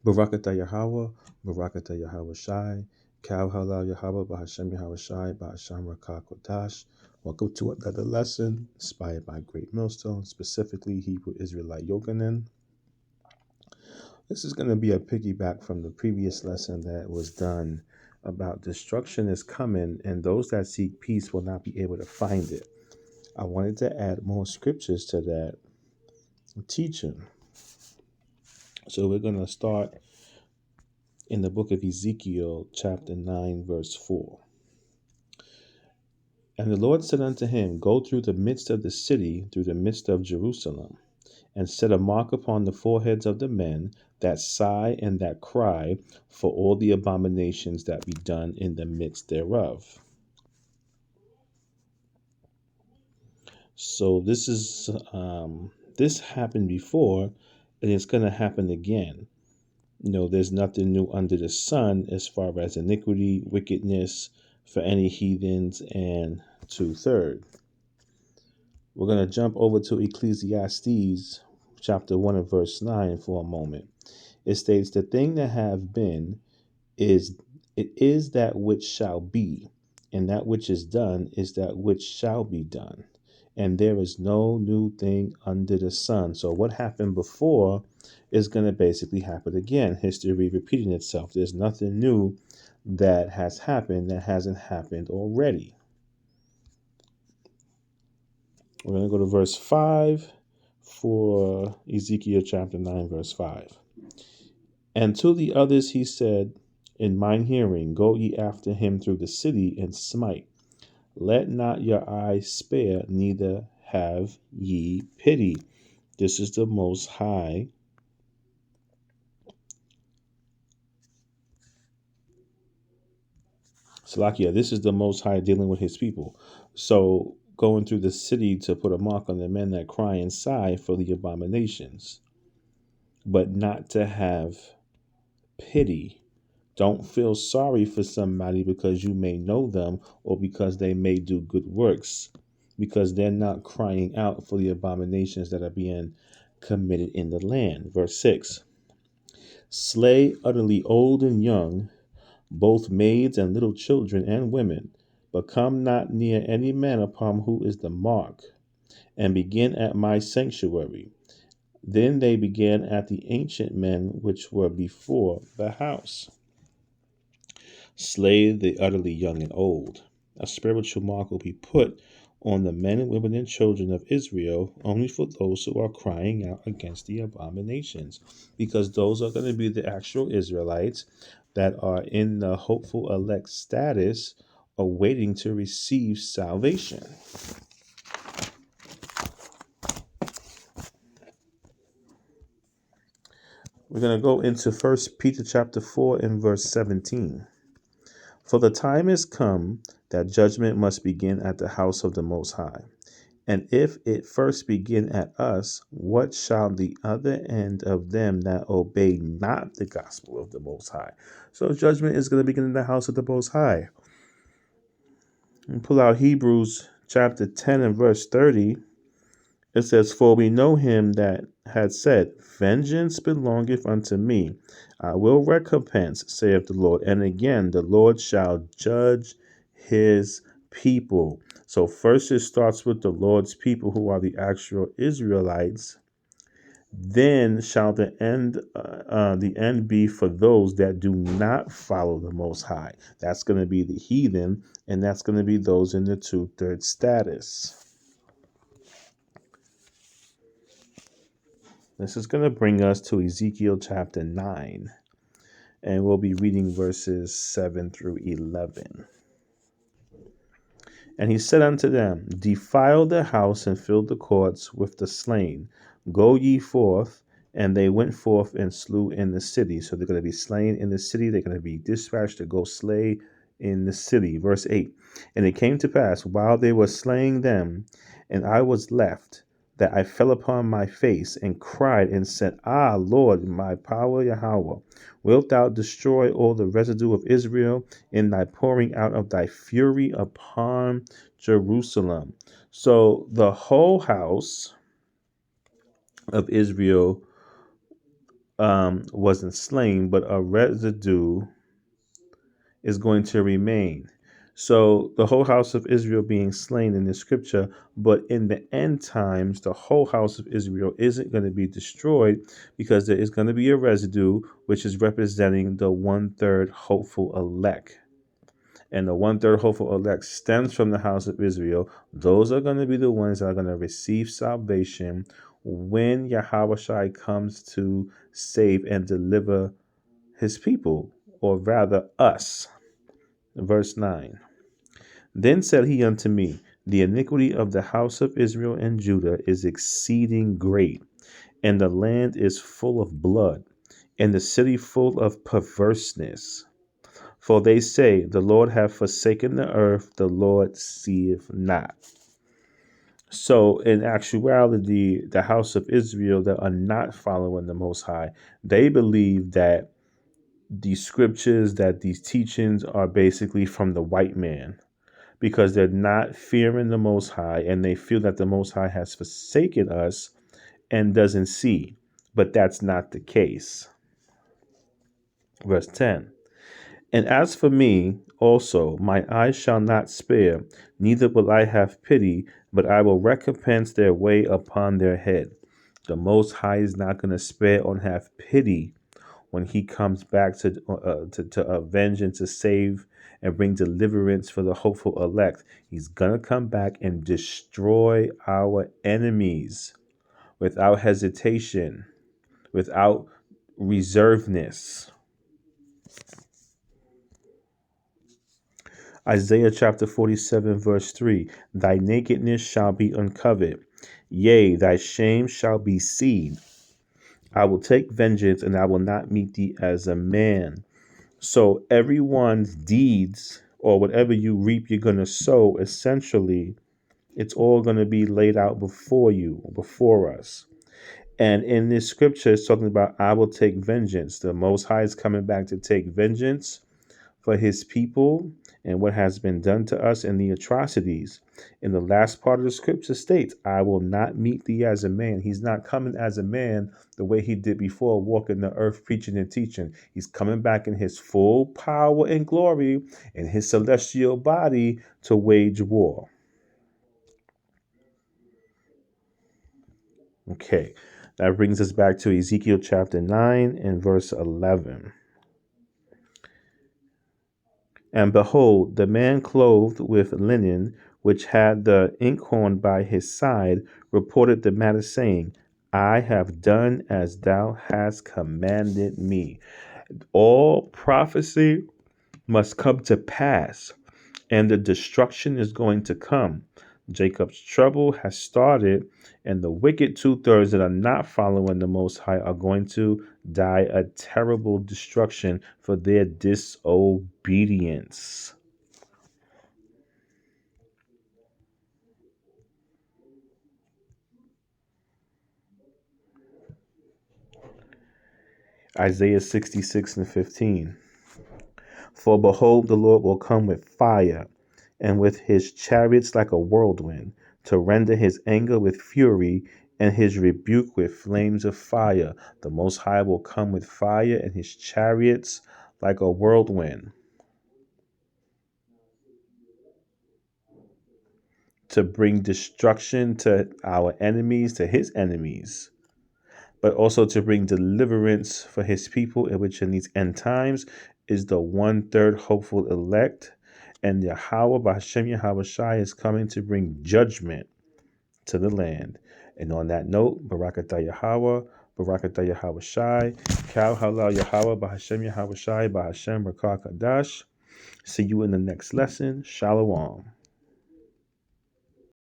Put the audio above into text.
Barakatah Yahweh, Barakatah Yahweh Shai, Kal Halal Yahweh, Bahashem Yahweh Shai, Bahasham Rakah Kodash. Welcome to another lesson inspired by Great Millstone, specifically Hebrew Israelite Yochanan. This is going to be a piggyback from the previous lesson that was done about destruction is coming and those that seek peace will not be able to find it. I wanted to add more scriptures to that teaching. So we're going to start in the book of Ezekiel, chapter 9, verse 4. And the Lord said unto him, Go through the midst of the city, through the midst of Jerusalem, and set a mark upon the foreheads of the men that sigh and that cry for all the abominations that be done in the midst thereof. So this happened before, and it's going to happen again. There's nothing new under the sun as far as iniquity, wickedness for any heathens, and 2/3. We're going to jump over to Ecclesiastes chapter 1 and verse 9 for a moment. It states, The thing that have been is that which shall be, and that which is done is that which shall be done. And there is no new thing under the sun. So what happened before is going to basically happen again. History repeating itself. There's nothing new that has happened that hasn't happened already. We're going to go to verse 5 for Ezekiel chapter 9, verse 5. And to the others he said, In mine hearing, go ye after him through the city and smite. Let not your eyes spare, neither have ye pity. This is the Most High. Salakia, this is the Most High dealing with his people. So going through the city to put a mark on the men that cry and sigh for the abominations, but not to have pity. Don't feel sorry for somebody because you may know them or because they may do good works, because they're not crying out for the abominations that are being committed in the land. Verse 6. Slay utterly old and young, both maids and little children and women, but come not near any man upon who is the mark, and begin at my sanctuary. Then they began at the ancient men which were before the house. Slay the utterly young and old. A spiritual mark will be put on the men, women, and children of Israel only for those who are crying out against the abominations, because those are going to be the actual Israelites that are in the hopeful elect status awaiting to receive salvation. We're going to go into 1 Peter chapter 4 and verse 17. For the time is come that judgment must begin at the house of the Most High. And if it first begin at us, what shall the other end of them that obey not the gospel of the Most High? So judgment is going to begin in the house of the Most High. And pull out Hebrews chapter 10 and verse 30. It says, For we know him that had said, Vengeance belongeth unto me. I will recompense, saith the Lord. And again, the Lord shall judge his people. So first it starts with the Lord's people, who are the actual Israelites. Then shall the end be for those that do not follow the Most High. That's going to be the heathen, and that's going to be those in the 2/3 status. This is going to bring us to Ezekiel chapter 9, and we'll be reading verses 7 through 11. And he said unto them, Defile the house and fill the courts with the slain. Go ye forth. And they went forth and slew in the city. So they're going to be slain in the city. They're going to be dispatched to go slay in the city. Verse 8. And it came to pass, while they were slaying them, and I was left, that I fell upon my face and cried and said, Ah, Lord, my power, Yahweh, wilt thou destroy all the residue of Israel in thy pouring out of thy fury upon Jerusalem? So the whole house of Israel wasn't slain, but a residue is going to remain. So the whole house of Israel being slain in the scripture, but in the end times, the whole house of Israel isn't going to be destroyed because there is going to be a residue, which is representing the 1/3 hopeful elect. And the 1/3 hopeful elect stems from the house of Israel. Those are going to be the ones that are going to receive salvation when Yahweh Shai comes to save and deliver his people, or rather us. Verse 9. Then said he unto me, the iniquity of the house of Israel and Judah is exceeding great, and the land is full of blood, and the city full of perverseness. For they say, the Lord hath forsaken the earth, the Lord seeth not. So in actuality, the house of Israel that are not following the Most High, they believe that these scriptures, that these teachings are basically from the white man, because they're not fearing the Most High and they feel that the Most High has forsaken us and doesn't see. But that's not the case. Verse 10. And as for me also, my eyes shall not spare, neither will I have pity, but I will recompense their way upon their head. The Most High is not going to spare or have pity when he comes back to avenge and to save and bring deliverance for the hopeful elect. He's going to come back and destroy our enemies without hesitation, without reservedness. Isaiah chapter 47, verse 3. Thy nakedness shall be uncovered, yea, thy shame shall be seen. I will take vengeance, and I will not meet thee as a man. So everyone's deeds, or whatever you reap, you're going to sow, essentially, it's all going to be laid out before you, before us. And in this scripture, it's talking about, I will take vengeance. The Most High is coming back to take vengeance for his people and what has been done to us and the atrocities. In the last part of the scripture states, I will not meet thee as a man. He's not coming as a man the way he did before, walking the earth, preaching and teaching. He's coming back in his full power and glory in his celestial body to wage war. Okay, that brings us back to Ezekiel chapter 9 and verse 11. And behold, the man clothed with linen, which had the inkhorn by his side, reported the matter, saying, I have done as thou hast commanded me. All prophecy must come to pass, and the destruction is going to come. Jacob's trouble has started, and the wicked 2/3 that are not following the Most High are going to die a terrible destruction for their disobedience. Isaiah 66 and 15. For behold, the Lord will come with fire, and with his chariots like a whirlwind, to render his anger with fury, and his rebuke with flames of fire. The Most High will come with fire and his chariots like a whirlwind, to bring destruction to our enemies, to his enemies, but also to bring deliverance for his people, in which in these end times is the 1/3 hopeful elect. And Yahweh, Bahashem Yahweh Shai, is coming to bring judgment to the land. And on that note, Barakatah Yahweh, Barakatah Yahweh Shai, Kal Halal Yahweh, Bahashem Yahweh Shai, Bahashem Rakah Kadash. See you in the next lesson. Shalom.